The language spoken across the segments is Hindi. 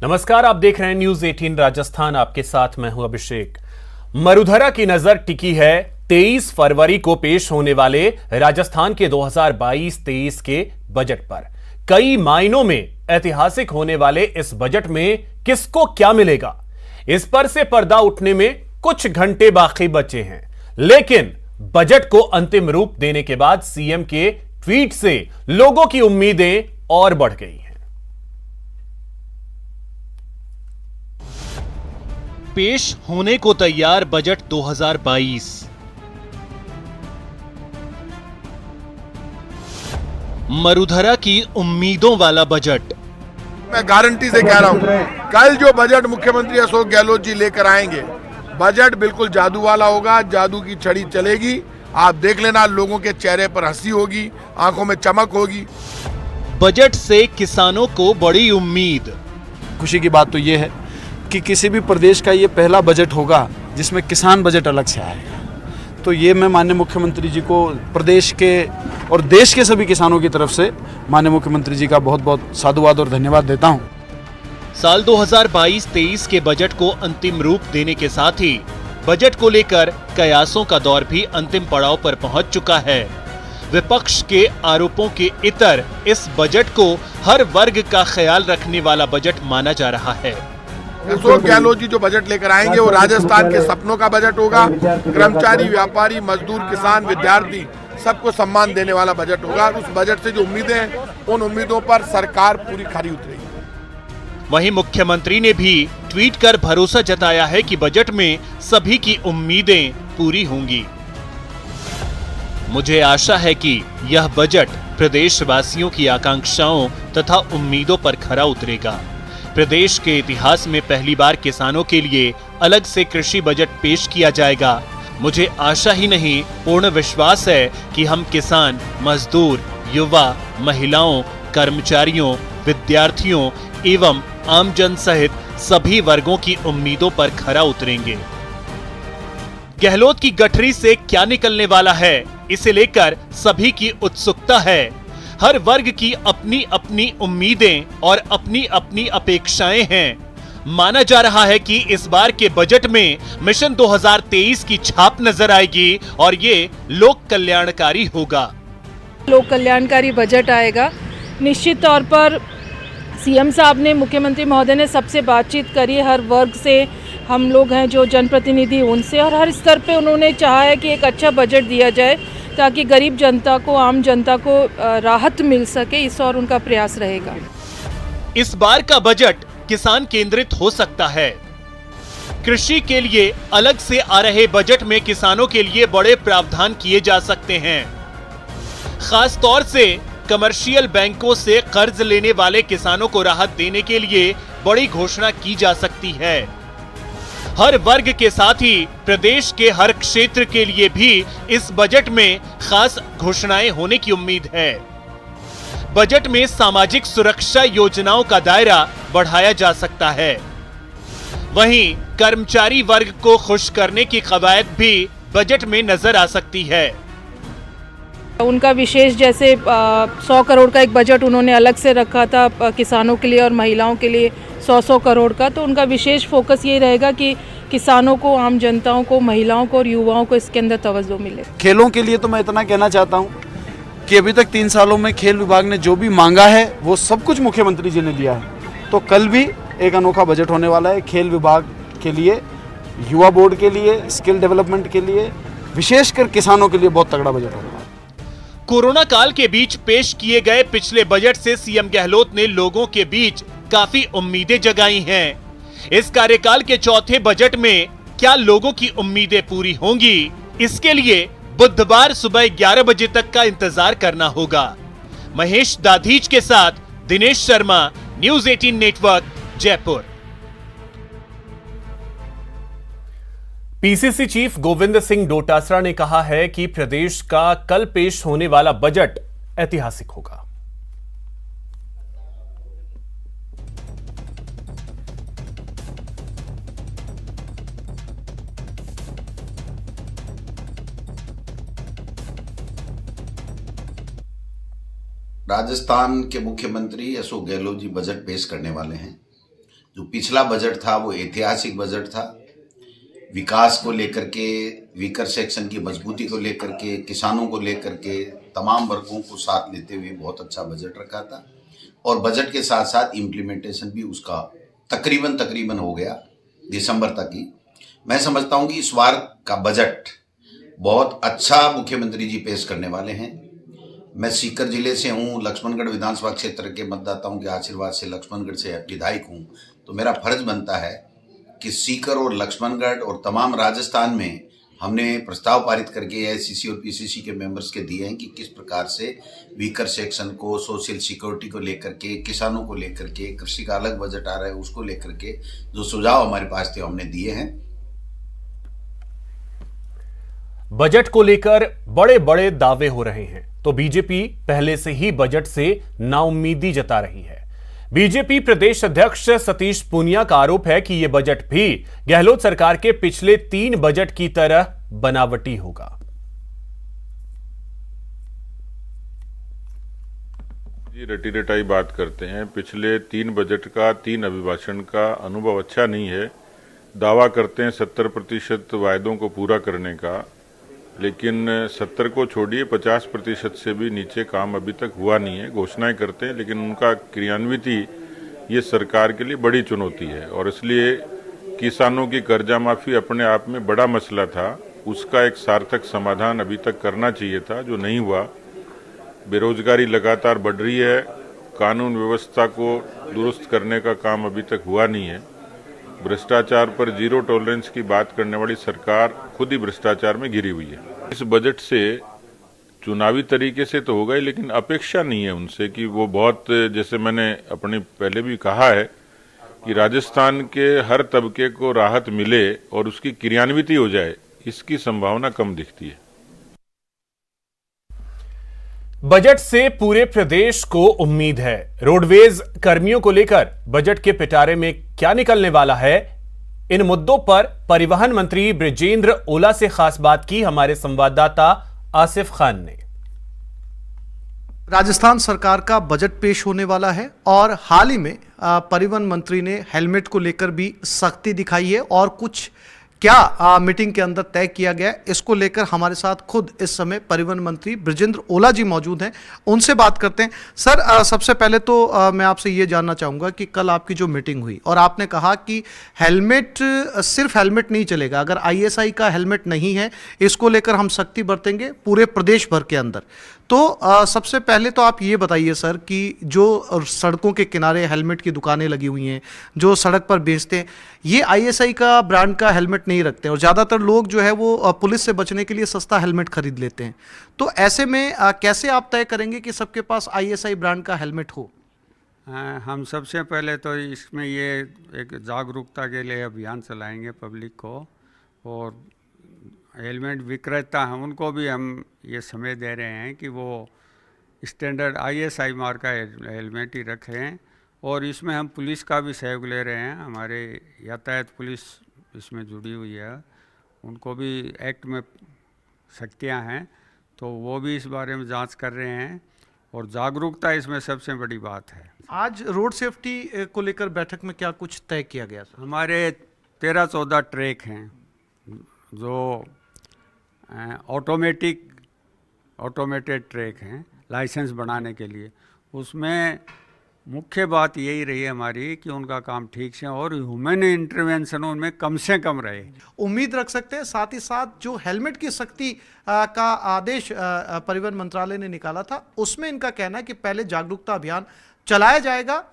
नमस्कार, आप देख रहे हैं न्यूज 18 राजस्थान। आपके साथ मैं हूं अभिषेक। मरुधरा की नजर टिकी है 23 फरवरी को पेश होने वाले राजस्थान के 2022-23 के बजट पर। कई मायनों में ऐतिहासिक होने वाले इस बजट में किसको क्या मिलेगा, इस पर से पर्दा उठने में कुछ घंटे बाकी बचे हैं। लेकिन बजट को अंतिम रूप देने के बाद सीएम के ट्वीट से लोगों की उम्मीदें और बढ़ गई हैं। पेश होने को तैयार बजट 2022। मरुधरा की उम्मीदों वाला बजट। मैं गारंटी से कह रहा हूं, कल जो बजट मुख्यमंत्री अशोक गहलोत जी लेकर आएंगे, बजट बिल्कुल जादू वाला होगा। जादू की छड़ी चलेगी, आप देख लेना। लोगों के चेहरे पर हंसी होगी, आंखों में चमक होगी। बजट से किसानों को बड़ी उम्मीद। खुशी की बात तो ये है कि किसी भी प्रदेश का ये पहला बजट होगा जिसमें किसान बजट अलग से आएगा। तो ये मैं माननीय मुख्यमंत्री जी को प्रदेश के और देश के सभी किसानों की तरफ से माननीय मुख्यमंत्री जी का बहुत बहुत साधुवाद और धन्यवाद देता हूं। साल 2022-23 के बजट को अंतिम रूप देने के साथ ही बजट को लेकर कयासों का दौर भी अंतिम पड़ाव पर पहुंच चुका है। विपक्ष के आरोपों के इतर इस बजट को हर वर्ग का ख्याल रखने वाला बजट माना जा रहा है। अशोक गहलोत जी जो बजट लेकर आएंगे वो राजस्थान के सपनों का बजट होगा। कर्मचारी, व्यापारी, मजदूर, किसान, विद्यार्थी सबको सम्मान देने वाला बजट होगा। उस बजट से जो उम्मीदें हैं, उन उम्मीदों पर सरकार पूरी खरी उतरेगी। वहीं मुख्यमंत्री ने भी ट्वीट कर भरोसा जताया है कि बजट में सभी की उम्मीदें पूरी होंगी। मुझे आशा है कि यह बजट प्रदेशवासियों की आकांक्षाओं तथा उम्मीदों पर खरा उतरेगा। प्रदेश के इतिहास में पहली बार किसानों के लिए अलग से कृषि बजट पेश किया जाएगा। मुझे आशा ही नहीं, पूर्ण विश्वास है कि हम किसान, मजदूर, युवा, महिलाओं, कर्मचारियों, विद्यार्थियों एवं आमजन सहित सभी वर्गों की उम्मीदों पर खरा उतरेंगे। गहलोत की गठरी से क्या निकलने वाला है, इसे लेकर सभी की उत्सुकता है। हर वर्ग की अपनी अपनी उम्मीदें और अपनी अपनी अपेक्षाएं हैं। माना जा रहा है कि इस बार के बजट में मिशन 2023 की छाप नजर आएगी और ये लोक कल्याणकारी होगा। लोक कल्याणकारी बजट आएगा। निश्चित तौर पर सीएम साहब ने, मुख्यमंत्री महोदय ने सबसे बातचीत करी, हर वर्ग से, हम लोग हैं जो जनप्रतिनिधि उनसे, और हर स्तर पे उन्होंने चाहा है कि एक अच्छा बजट दिया जाए ताकि गरीब जनता को, आम जनता को राहत मिल सके। इस और उनका प्रयास रहेगा। इस बार का बजट किसान केंद्रित हो सकता है। कृषि के लिए अलग से आ रहे बजट में किसानों के लिए बड़े प्रावधान किए जा सकते हैं। खास तौर से कमर्शियल बैंकों से कर्ज लेने वाले किसानों को राहत देने के लिए बड़ी घोषणा की जा सकती है। हर वर्ग के साथ ही प्रदेश के हर क्षेत्र के लिए भी इस बजट में खास घोषणाएं होने की उम्मीद है। बजट में सामाजिक सुरक्षा योजनाओं का दायरा बढ़ाया जा सकता है। वहीं कर्मचारी वर्ग को खुश करने की कवायद भी बजट में नजर आ सकती है। उनका विशेष, जैसे 100 करोड़ का एक बजट उन्होंने अलग से रखा था किसानों के लिए और महिलाओं के लिए 100 करोड़ का, तो उनका विशेष फोकस ये रहेगा कि किसानों को, आम जनताओं को, महिलाओं को और युवाओं को इसके अंदर तवज्जो मिले। खेलों के लिए तो मैं इतना कहना चाहता हूँ कि अभी तक 3 सालों में खेल विभाग ने जो भी मांगा है वो सब कुछ मुख्यमंत्री जी ने दिया है। तो कल भी एक अनोखा बजट होने वाला है खेल विभाग के लिए, युवा बोर्ड के लिए, स्किल डेवलपमेंट के लिए, विशेषकर किसानों के लिए बहुत तगड़ा बजट होगा। कोरोना काल के बीच पेश किए गए पिछले बजट से सीएम गहलोत ने लोगों के बीच काफी उम्मीदें जगाई हैं। इस कार्यकाल के चौथे बजट में क्या लोगों की उम्मीदें पूरी होंगी, इसके लिए बुधवार सुबह 11 बजे तक का इंतजार करना होगा। महेश दाधीच के साथ Dinesh Sharma, news 18 network, Jaipur. PCC chief Govind Singh Dotasra ने कहा है कि प्रदेश का कल पेश होने वाला बजट ऐतिहासिक होगा। राजस्थान के मुख्यमंत्री अशोक गहलोत जी बजट पेश करने वाले हैं। जो पिछला बजट था वो ऐतिहासिक बजट था। विकास को लेकर के, वीकर सेक्शन की मजबूती को लेकर के, किसानों को लेकर के, तमाम वर्गों को साथ लेते हुए बहुत अच्छा बजट रखा था। और बजट के साथ साथ इम्प्लीमेंटेशन भी उसका तकरीबन हो गया दिसंबर तक ही। मैं समझता हूँ कि इस बार का बजट बहुत अच्छा मुख्यमंत्री जी पेश करने वाले हैं। मैं सीकर जिले से हूँ, लक्ष्मणगढ़ विधानसभा क्षेत्र के मतदाताओं के आशीर्वाद से लक्ष्मणगढ़ से विधायक हूँ, तो मेरा फर्ज बनता है कि सीकर और लक्ष्मणगढ़ और तमाम राजस्थान में हमने प्रस्ताव पारित करके एआईसीसी और पीसीसी के मेंबर्स के दिए हैं कि किस प्रकार से वीकर सेक्शन को, सोशल सिक्योरिटी को लेकर के, किसानों को लेकर के, कृषि का अलग बजट आ रहा है उसको लेकर के जो सुझाव हमारे पास थे हमने दिए हैं। बजट को लेकर बड़े बड़े दावे हो रहे हैं तो बीजेपी पहले से ही बजट से नाउम्मीदी जता रही है। बीजेपी प्रदेश अध्यक्ष सतीश पूनिया का आरोप है कि यह बजट भी गहलोत सरकार के पिछले 3 बजट की तरह बनावटी होगा। जी रटी रटाई बात करते हैं। पिछले 3 बजट का, 3 अभिभाषण का अनुभव अच्छा नहीं है। दावा करते हैं 70% वायदों को पूरा करने का, लेकिन 70 को छोड़िए 50% से भी नीचे काम अभी तक हुआ नहीं है। घोषणाएं करते हैं लेकिन उनका क्रियान्विति ये सरकार के लिए बड़ी चुनौती है। और इसलिए किसानों की कर्जा माफी अपने आप में बड़ा मसला था, उसका एक सार्थक समाधान अभी तक करना चाहिए था जो नहीं हुआ। बेरोजगारी लगातार बढ़ रही है, कानून व्यवस्था को दुरुस्त करने का काम अभी तक हुआ नहीं है। भ्रष्टाचार पर जीरो टॉलरेंस की बात करने वाली सरकार खुद ही भ्रष्टाचार में घिरी हुई है। इस बजट से चुनावी तरीके से तो होगा ही, लेकिन अपेक्षा नहीं है उनसे कि वो बहुत, जैसे मैंने अपने पहले भी कहा है कि राजस्थान के हर तबके को राहत मिले और उसकी क्रियान्विति हो जाए, इसकी संभावना कम दिखती है। बजट से पूरे प्रदेश को उम्मीद है। रोडवेज कर्मियों को लेकर बजट के पिटारे में क्या निकलने वाला है, इन मुद्दों पर परिवहन मंत्री बृजेंद्र ओला से खास बात की हमारे संवाददाता आसिफ खान ने। राजस्थान सरकार का बजट पेश होने वाला है और हाल ही में परिवहन मंत्री ने हेलमेट को लेकर भी सख्ती दिखाई है और कुछ क्या मीटिंग के अंदर तय किया गया, इसको लेकर हमारे साथ खुद इस समय परिवहन मंत्री बृजेंद्र ओला जी मौजूद हैं। उनसे बात करते हैं। सर, सबसे पहले तो मैं आपसे ये जानना चाहूँगा कि कल आपकी जो मीटिंग हुई और आपने कहा कि हेलमेट, सिर्फ हेलमेट नहीं चलेगा, अगर आईएसआई का हेलमेट नहीं है इसको लेकर हम सख्ती बरतेंगे पूरे प्रदेश भर के अंदर। तो सबसे पहले तो आप ये बताइए सर कि जो सड़कों के किनारे हेलमेट की दुकानें लगी हुई हैं, जो सड़क पर बेचते हैं, ये आईएसआई का ब्रांड का हेलमेट नहीं रखते और ज़्यादातर लोग जो है वो पुलिस से बचने के लिए सस्ता हेलमेट खरीद लेते हैं। तो ऐसे में कैसे आप तय करेंगे कि सबके पास आईएसआई ब्रांड का हेलमेट हो? हम सबसे पहले तो इसमें ये एक जागरूकता के लिए अभियान चलाएंगे पब्लिक को, और हेलमेट विक्रेता हैं उनको भी हम ये समय दे रहे हैं कि वो स्टैंडर्ड आईएसआई मार्क का हेलमेट ही रखें। और इसमें हम पुलिस का भी सहयोग ले रहे हैं, हमारे यातायात पुलिस इसमें जुड़ी हुई है, उनको भी एक्ट में शक्तियाँ हैं, तो वो भी इस बारे में जांच कर रहे हैं और जागरूकता इसमें सबसे बड़ी बात है। आज रोड सेफ्टी को लेकर बैठक में क्या कुछ तय किया गया सर? हमारे 13-14 ट्रैक हैं जो ऑटोमेटेड ट्रैक हैं लाइसेंस बनाने के लिए। उसमें मुख्य बात यही रही है हमारी कि उनका काम ठीक से और ह्यूमन इंटरवेंशन उनमें कम से कम रहे। उम्मीद रख सकते हैं। साथ ही साथ जो हेलमेट की सख्ती का आदेश परिवहन मंत्रालय ने निकाला था, उसमें इनका कहना है कि पहले जागरूकता अभियान चलाया जाएगा,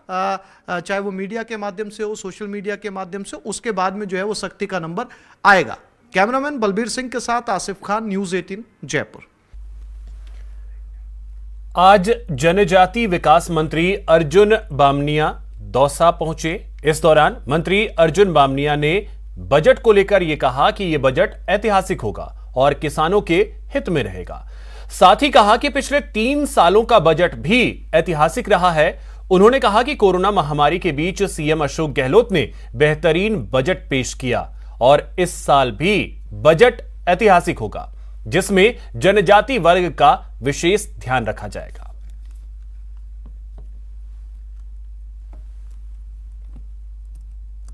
चाहे वो मीडिया के माध्यम से हो, सोशल मीडिया के माध्यम से, उसके बाद में जो है वो सख्ती का नंबर आएगा। कैमरामैन बलबीर सिंह के साथ आसिफ खान, न्यूज़ 18 जयपुर। आज जनजाति विकास मंत्री अर्जुन बामनिया दौसा पहुंचे। इस दौरान मंत्री अर्जुन बामनिया ने बजट को लेकर यह कहा कि यह बजट ऐतिहासिक होगा और किसानों के हित में रहेगा। साथ ही कहा कि पिछले 3 सालों का बजट भी ऐतिहासिक रहा है। उन्होंने कहा कि कोरोना महामारी के बीच सीएम अशोक गहलोत ने बेहतरीन बजट पेश किया और इस साल भी बजट ऐतिहासिक होगा, जिसमें जनजाति वर्ग का विशेष ध्यान रखा जाएगा।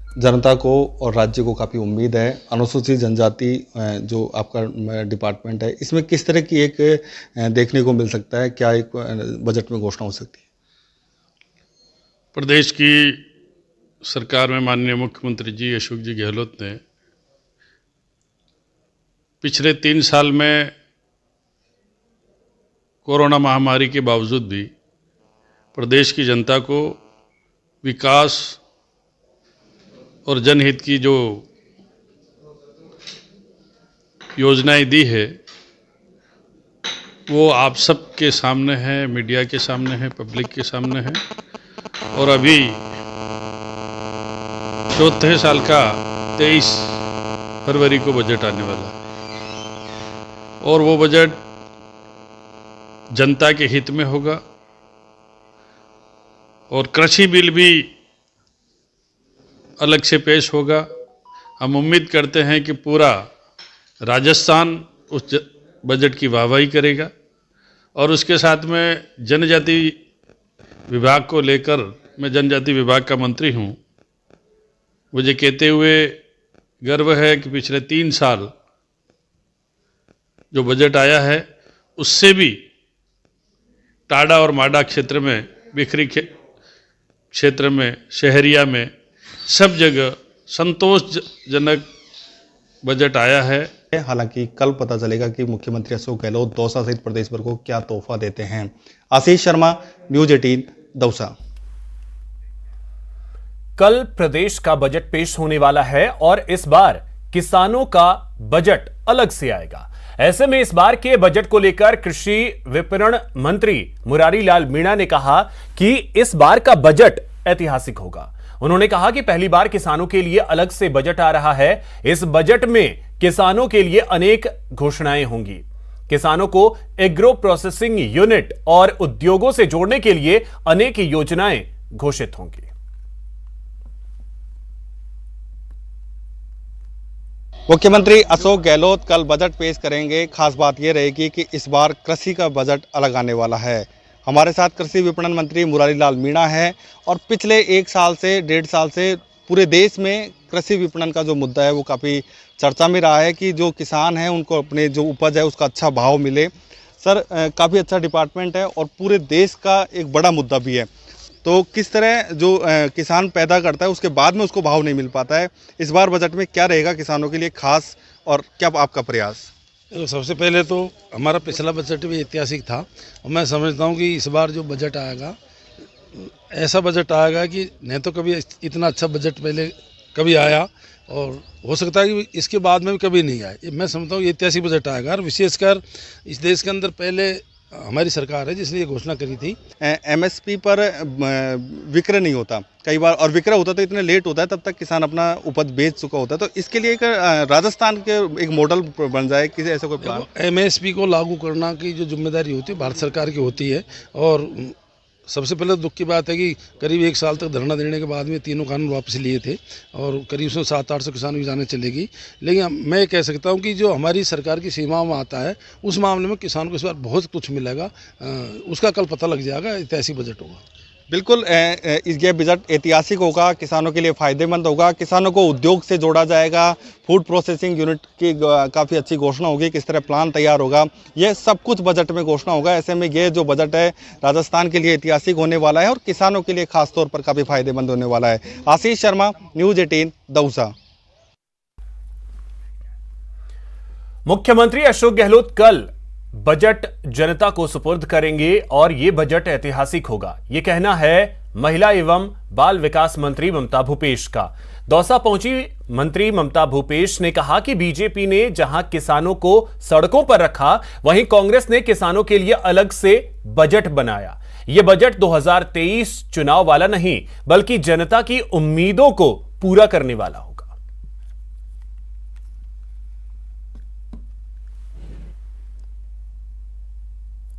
जनता को और राज्य को काफ़ी उम्मीद है। अनुसूचित जनजाति जो आपका डिपार्टमेंट है, इसमें किस तरह की एक देखने को मिल सकता है? क्या एक बजट में घोषणा हो सकती है? प्रदेश की सरकार में माननीय मुख्यमंत्री जी अशोक जी गहलोत ने पिछले 3 साल में कोरोना महामारी के बावजूद भी प्रदेश की जनता को विकास और जनहित की जो योजनाएं दी है वो आप सबके सामने है, मीडिया के सामने है, पब्लिक के सामने है। और अभी 34 साल का 23 फरवरी को बजट आने वाला है और वो बजट जनता के हित में होगा। और कृषि बिल भी अलग से पेश होगा। हम उम्मीद करते हैं कि पूरा राजस्थान उस बजट की वाहवाही करेगा। और उसके साथ में जनजाति विभाग को लेकर, मैं जनजाति विभाग का मंत्री हूँ, मुझे कहते हुए गर्व है कि पिछले 3 साल जो बजट आया है उससे भी टाडा और माडा क्षेत्र में, बिखरी क्षेत्र में, शहरिया में, सब जगह संतोषजनक बजट आया है। हालांकि कल पता चलेगा कि मुख्यमंत्री अशोक गहलोत दौसा सहित प्रदेश भर को क्या तोहफा देते हैं। आशीष शर्मा, न्यूज 18, दौसा। कल प्रदेश का बजट पेश होने वाला है और इस बार किसानों का बजट अलग से आएगा। ऐसे में इस बार के बजट को लेकर कृषि विपणन मंत्री मुरारी लाल मीणा ने कहा कि इस बार का बजट ऐतिहासिक होगा। उन्होंने कहा कि पहली बार किसानों के लिए अलग से बजट आ रहा है। इस बजट में किसानों के लिए अनेक घोषणाएं होंगी। किसानों को एग्रो प्रोसेसिंग यूनिट और उद्योगों से जोड़ने के लिए अनेक योजनाएं घोषित होंगी। मुख्यमंत्री अशोक गहलोत कल बजट पेश करेंगे। खास बात यह रहेगी कि इस बार कृषि का बजट अलग आने वाला है। हमारे साथ कृषि विपणन मंत्री मुरारी लाल मीणा है और पिछले 1 साल से 1.5 साल से पूरे देश में कृषि विपणन का जो मुद्दा है वो काफ़ी चर्चा में रहा है कि जो किसान हैं उनको अपने जो उपज है उसका अच्छा भाव मिले। सर, काफ़ी अच्छा डिपार्टमेंट है और पूरे देश का एक बड़ा मुद्दा भी है। तो किस तरह जो किसान पैदा करता है उसके बाद में उसको भाव नहीं मिल पाता है, इस बार बजट में क्या रहेगा किसानों के लिए खास और क्या आपका प्रयास? सबसे पहले तो हमारा पिछला बजट भी ऐतिहासिक था और मैं समझता हूँ कि इस बार जो बजट आएगा ऐसा बजट आएगा कि नहीं तो कभी इतना अच्छा बजट पहले कभी आया और हो सकता है कि इसके बाद में भी कभी नहीं आए। मैं समझता हूँ ये ऐतिहासिक बजट आएगा और विशेषकर इस देश के अंदर पहले हमारी सरकार है जिसने ये घोषणा करी थी। एमएसपी पर विक्रय नहीं होता कई बार, और विक्रय होता तो इतने लेट होता है, तब तक किसान अपना उपज बेच चुका होता है। तो इसके लिए एक राजस्थान के एक मॉडल बन जाए, किसी ऐसा कोई प्लान? एमएसपी को लागू करना की जो जिम्मेदारी होती है भारत सरकार की होती है। और सबसे पहले दुख की बात है कि करीब 1 साल तक धरना देने के बाद में तीनों कानून वापस लिए थे और करीब 700-800 किसानों की जानें चलेगी। लेकिन मैं कह सकता हूं कि जो हमारी सरकार की सीमाओं में आता है उस मामले में किसानों को इस बार बहुत कुछ मिलेगा, उसका कल पता लग जाएगा। ऐतिहासिक बजट होगा। बिल्कुल, ये बजट ऐतिहासिक होगा, किसानों के लिए फ़ायदेमंद होगा, किसानों को उद्योग से जोड़ा जाएगा, फूड प्रोसेसिंग यूनिट की काफ़ी अच्छी घोषणा होगी, किस तरह प्लान तैयार होगा, ये सब कुछ बजट में घोषणा होगा। ऐसे में ये जो बजट है राजस्थान के लिए ऐतिहासिक होने वाला है और किसानों के लिए खास तौर पर काफ़ी फायदेमंद होने वाला है। आशीष शर्मा, न्यूज 18, दौसा। मुख्यमंत्री अशोक गहलोत कल बजट जनता को सुपुर्द करेंगे और यह बजट ऐतिहासिक होगा, यह कहना है महिला एवं बाल विकास मंत्री ममता भूपेश का। दौसा पहुंची मंत्री ममता भूपेश ने कहा कि बीजेपी ने जहां किसानों को सड़कों पर रखा, वहीं कांग्रेस ने किसानों के लिए अलग से बजट बनाया। यह बजट 2023 चुनाव वाला नहीं बल्कि जनता की उम्मीदों को पूरा करने वाला होगा।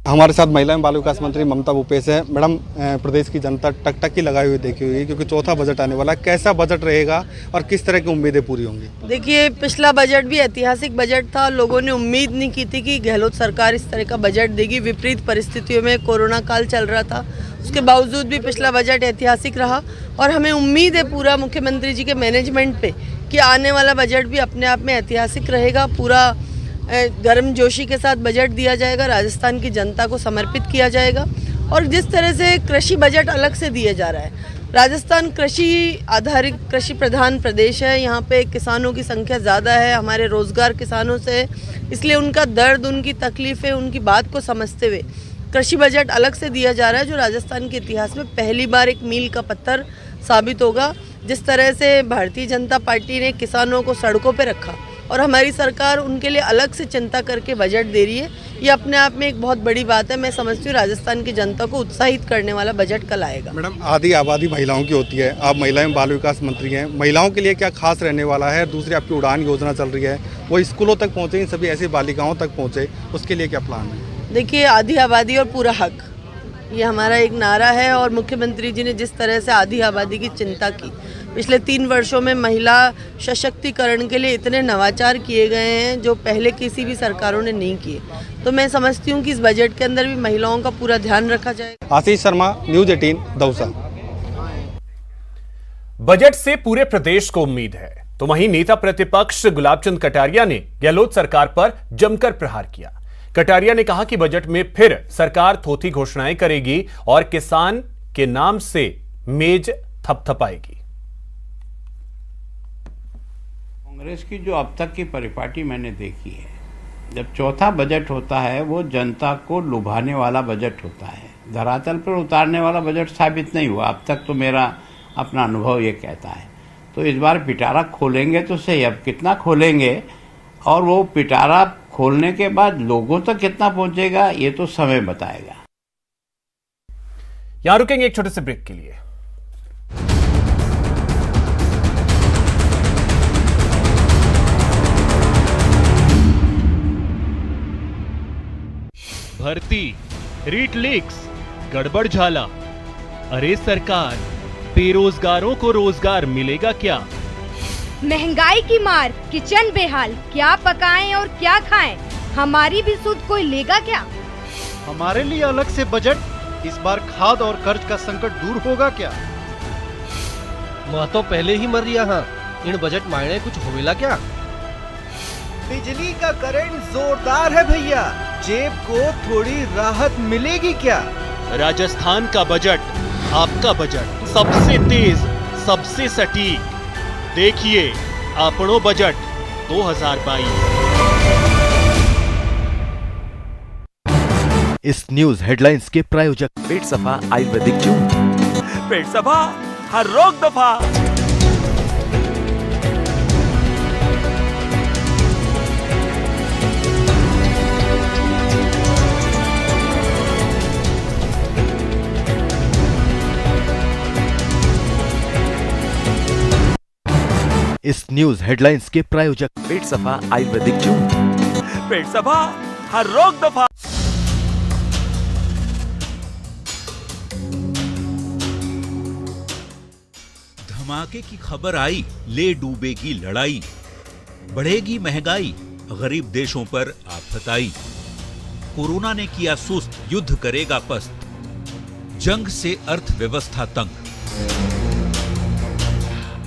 हमारे साथ महिला एवं बाल विकास मंत्री ममता भूपेश है। मैडम, प्रदेश की जनता टकटकी लगाई हुई देखी हुई है क्योंकि चौथा बजट आने वाला है। कैसा बजट रहेगा और किस तरह की उम्मीदें पूरी होंगी? देखिए, पिछला बजट भी ऐतिहासिक बजट था। लोगों ने उम्मीद नहीं की थी कि गहलोत सरकार इस तरह का बजट देगी। विपरीत परिस्थितियों में कोरोना काल चल रहा था, उसके बावजूद भी पिछला बजट ऐतिहासिक रहा और हमें उम्मीद है पूरा मुख्यमंत्री जी के मैनेजमेंट पे कि आने वाला बजट भी अपने आप में ऐतिहासिक रहेगा। पूरा गर्मजोशी के साथ बजट दिया जाएगा, राजस्थान की जनता को समर्पित किया जाएगा। और जिस तरह से कृषि बजट अलग से दिया जा रहा है, राजस्थान कृषि आधारित, कृषि प्रधान प्रदेश है। यहाँ पे किसानों की संख्या ज़्यादा है, हमारे रोज़गार किसानों से है, इसलिए उनका दर्द, उनकी तकलीफ़ें, उनकी बात को समझते हुए कृषि बजट अलग से दिया जा रहा है, जो राजस्थान के इतिहास में पहली बार एक मील का पत्थर साबित होगा। जिस तरह से भारतीय जनता पार्टी ने किसानों को सड़कों पर रखा और हमारी सरकार उनके लिए अलग से चिंता करके बजट दे रही है, ये अपने आप में एक बहुत बड़ी बात है। मैं समझती हूँ राजस्थान की जनता को उत्साहित करने वाला बजट कल आएगा। मैडम, आधी आबादी महिलाओं की होती है, आप महिला एवं बाल विकास मंत्री हैं, महिलाओं के लिए क्या खास रहने वाला है? दूसरी आपकी उड़ान योजना चल रही है, वो स्कूलों तक पहुँचे, सभी ऐसी बालिकाओं तक पहुँचे, उसके लिए क्या प्लान है? देखिए, आधी आबादी और पूरा हक, ये हमारा एक नारा है और मुख्यमंत्री जी ने जिस तरह से आधी आबादी की चिंता की, पिछले 3 वर्षों में महिला सशक्तिकरण के लिए इतने नवाचार किए गए हैं जो पहले किसी भी सरकारों ने नहीं किए। तो मैं समझती हूँ कि इस बजट के अंदर भी महिलाओं का पूरा ध्यान रखा जाएगा। आशीष शर्मा, न्यूज़ 18, दौसा। बजट से पूरे प्रदेश को उम्मीद है, तो वहीं नेता प्रतिपक्ष गुलाबचंद कटारिया ने गहलोत सरकार पर जमकर प्रहार किया। कटारिया ने कहा कि बजट में फिर सरकार थोथी घोषणाएं करेगी और किसान के नाम से मेज थपथपाएगी। कांग्रेस की जो अब तक की परिपाटी मैंने देखी है, जब चौथा बजट होता है वो जनता को लुभाने वाला बजट होता है, धरातल पर उतारने वाला बजट साबित नहीं हुआ अब तक। तो मेरा अपना अनुभव ये कहता है। तो इस बार पिटारा खोलेंगे तो सही, अब कितना खोलेंगे और वो पिटारा खोलने के बाद लोगों तक कितना पहुंचेगा ये तो समय बताएगा। यहां रुकेंगे एक छोटे से ब्रेक के लिए। भर्ती, रीट लीक्स, गड़बड़ झाला। अरे सरकार, बेरोजगारों को रोजगार मिलेगा क्या? महंगाई की मार, किचन बेहाल, क्या पकाएं और क्या खाएं? हमारी भी सुध कोई लेगा क्या? हमारे लिए अलग से बजट, इस बार खाद और कर्ज का संकट दूर होगा क्या? मैं तो पहले ही मर यहाँ, इन बजट मायने कुछ होवेला क्या? बिजली का करंट जोरदार है भैया, जेब को थोड़ी राहत मिलेगी क्या? राजस्थान का बजट, आपका बजट, सबसे तेज, सबसे सटीक। देखिए आपनो बजट 2022। इस न्यूज हेडलाइंस के प्रायोजक पेट सफा आयुर्वेदिक जूस। पेट सफा, हर रोग दफा। इस न्यूज हेडलाइंस के प्रायोजक पेट सफा आयुर्वेदिक जूस। पेट सफा, हर रोग दफा। धमाके की खबर आई, ले डूबेगी लड़ाई, बढ़ेगी महंगाई, गरीब देशों पर आफत आई। कोरोना ने किया सुस्त, युद्ध करेगा पस्त, जंग से अर्थव्यवस्था तंग।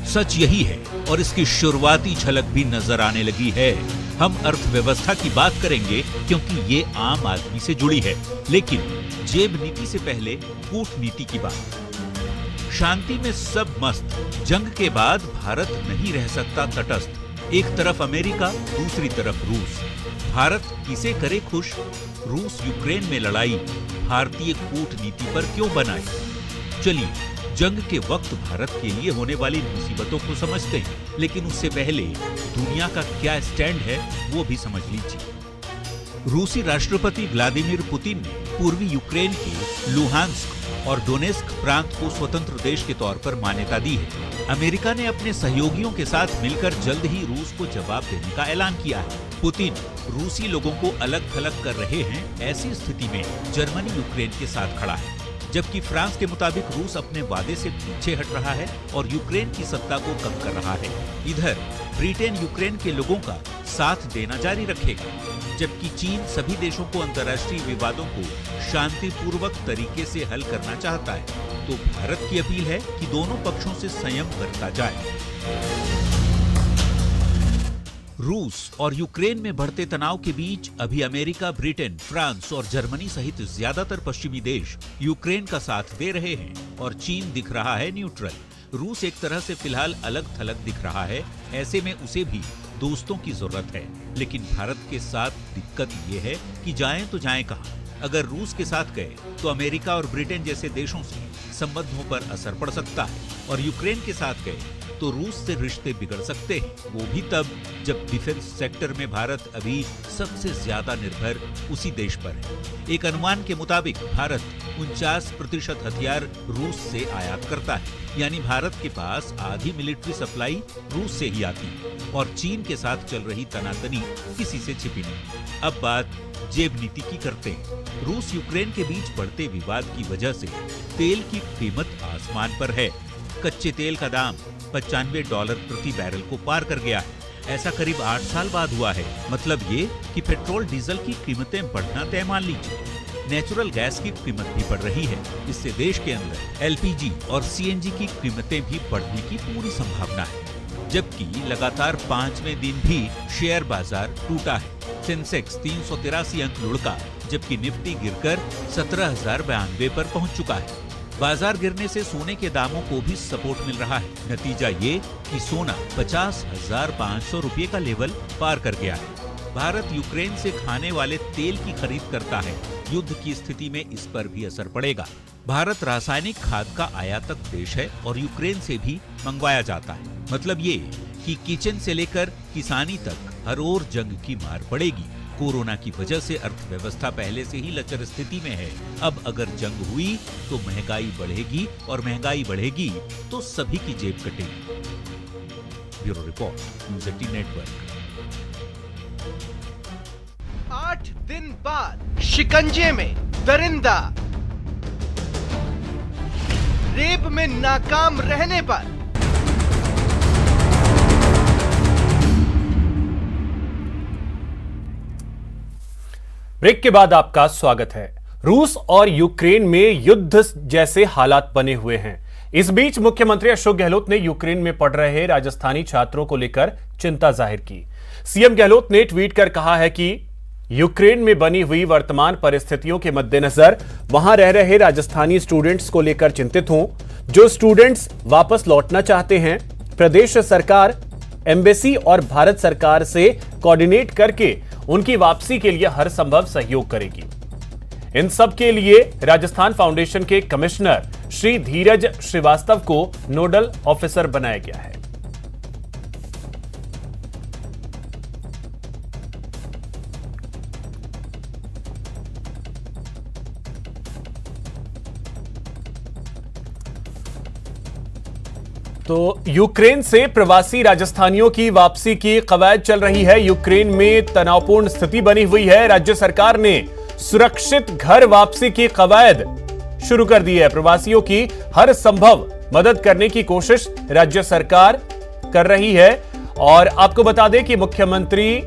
सच यही है और इसकी शुरुआती झलक भी नजर आने लगी है। हम अर्थव्यवस्था की बात करेंगे क्योंकि ये आम आदमी से जुड़ी है, लेकिन जेब नीति से पहले कूटनीति की बात। शांति में सब मस्त, जंग के बाद भारत नहीं रह सकता तटस्थ। एक तरफ अमेरिका, दूसरी तरफ रूस। भारत किसे करे खुश? रूस यूक्रेन में लड़ाई भारतीय कूटनीति पर क्यों बनाई? चलिए जंग के वक्त भारत के लिए होने वाली मुसीबतों को समझते हैं, लेकिन उससे पहले दुनिया का क्या स्टैंड है वो भी समझ लीजिए। रूसी राष्ट्रपति व्लादिमीर पुतिन ने पूर्वी यूक्रेन के लुहांस्क और डोनेस्क प्रांत को स्वतंत्र देश के तौर पर मान्यता दी है। अमेरिका ने अपने सहयोगियों के साथ मिलकर जल्द ही रूस को जवाब देने का ऐलान किया है। पुतिन रूसी लोगों को अलग थलग कर रहे हैं, ऐसी स्थिति में जर्मनी यूक्रेन के साथ खड़ा है, जबकि फ्रांस के मुताबिक रूस अपने वादे से पीछे हट रहा है और यूक्रेन की सत्ता को कम कर रहा है। इधर ब्रिटेन यूक्रेन के लोगों का साथ देना जारी रखेगा, जबकि चीन सभी देशों को अंतर्राष्ट्रीय विवादों को शांतिपूर्वक तरीके से हल करना चाहता है। तो भारत की अपील है कि दोनों पक्षों से संयम बरता जाए। रूस और यूक्रेन में बढ़ते तनाव के बीच अभी अमेरिका, ब्रिटेन, फ्रांस और जर्मनी सहित ज्यादातर पश्चिमी देश यूक्रेन का साथ दे रहे हैं और चीन दिख रहा है न्यूट्रल। रूस एक तरह से फिलहाल अलग थलग दिख रहा है, ऐसे में उसे भी दोस्तों की जरूरत है। लेकिन भारत के साथ दिक्कत ये है कि जाएं तो जाएं कहां। अगर रूस के साथ गए तो अमेरिका और ब्रिटेन जैसे देशों से संबंधों पर असर पड़ सकता है, और यूक्रेन के साथ गए तो रूस से रिश्ते बिगड़ सकते हैं, वो भी तब जब डिफेंस सेक्टर में भारत अभी सबसे ज्यादा निर्भर उसी देश पर है। एक अनुमान के मुताबिक भारत 49% हथियार रूस से आयात करता है, यानी भारत के पास आधी मिलिट्री सप्लाई रूस से ही आती है, और चीन के साथ चल रही तनातनी किसी से छिपी नहीं। अब बात जेब नीति की करते हैं। रूस यूक्रेन के बीच बढ़ते विवाद की वजह से तेल की कीमत आसमान पर है। कच्चे तेल का दाम $95 प्रति बैरल को पार कर गया है। ऐसा करीब 8 साल बाद हुआ है। मतलब ये कि पेट्रोल डीजल की कीमतें बढ़ना तय मान लीजिए। नेचुरल गैस की कीमत भी बढ़ रही है। इससे देश के अंदर LPG और CNG की कीमतें भी बढ़ने की पूरी संभावना है। जबकि लगातार 5वें दिन भी शेयर बाजार टूटा है। सेंसेक्स 383 अंक लुढ़का, जबकि निफ्टी गिरकर 17,092 पर पहुंच चुका है। बाजार गिरने से सोने के दामों को भी सपोर्ट मिल रहा है। नतीजा ये कि सोना 50,500 रुपये का लेवल पार कर गया है। भारत यूक्रेन से खाने वाले तेल की खरीद करता है। युद्ध की स्थिति में इस पर भी असर पड़ेगा। भारत रासायनिक खाद का आयातक देश है और यूक्रेन से भी मंगवाया जाता है। मतलब ये कि किचन से लेकर किसानी तक हर ओर जंग की मार पड़ेगी। कोरोना की वजह से अर्थव्यवस्था पहले से ही लचर स्थिति में है। अब अगर जंग हुई तो महंगाई बढ़ेगी, और महंगाई बढ़ेगी तो सभी की जेब कटेगी। Bureau report, news 18 network. 8 दिन बाद शिकंजे में दरिंदा, रेप में नाकाम रहने पर ब्रेक के बाद आपका स्वागत है। रूस और यूक्रेन में युद्ध जैसे हालात बने हुए हैं। इस बीच मुख्यमंत्री अशोक गहलोत ने यूक्रेन में पढ़ रहे राजस्थानी छात्रों को लेकर चिंता जाहिर की। सीएम गहलोत ने ट्वीट कर कहा है कि यूक्रेन में बनी हुई वर्तमान परिस्थितियों के मद्देनजर वहां रह रहे राजस्थानी स्टूडेंट्स को लेकर चिंतित हूं। जो स्टूडेंट्स वापस लौटना चाहते हैं, प्रदेश सरकार, एम्बेसी और भारत सरकार से कोऑर्डिनेट करके उनकी वापसी के लिए हर संभव सहयोग करेगी। इन सब के लिए राजस्थान फाउंडेशन के कमिश्नर श्री धीरज श्रीवास्तव को नोडल ऑफिसर बनाया गया है। तो यूक्रेन से प्रवासी राजस्थानियों की वापसी की कवायद चल रही है। यूक्रेन में तनावपूर्ण स्थिति बनी हुई है। राज्य सरकार ने सुरक्षित घर वापसी की कवायद शुरू कर दी है। प्रवासियों की हर संभव मदद करने की कोशिश राज्य सरकार कर रही है। और आपको बता दें कि मुख्यमंत्री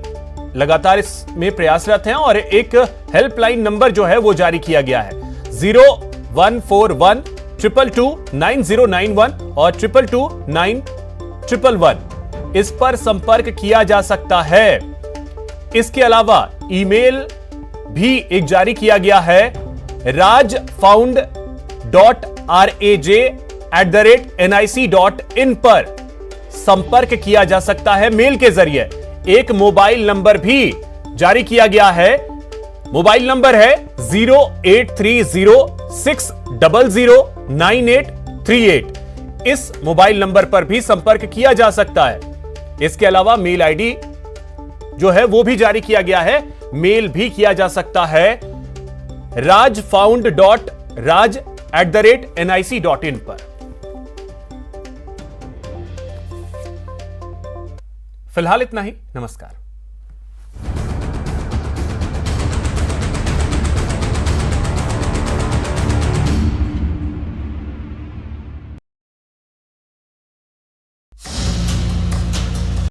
लगातार इसमें प्रयासरत हैं और एक हेल्पलाइन नंबर जो है वो जारी किया गया है। 0141-222-9091 और 222-9111 इस पर संपर्क किया जा सकता है। इसके अलावा ईमेल भी एक जारी किया गया है। rajfound.raj@nic.in पर संपर्क किया जा सकता है मेल के जरिए। एक मोबाइल नंबर भी जारी किया गया है। मोबाइल नंबर है 083060009838। इस मोबाइल नंबर पर भी संपर्क किया जा सकता है। इसके अलावा मेल आईडी जो है वो भी जारी किया गया है। मेल भी किया जा सकता है rajfound.raj@nic.in पर। फिलहाल इतना ही। नमस्कार।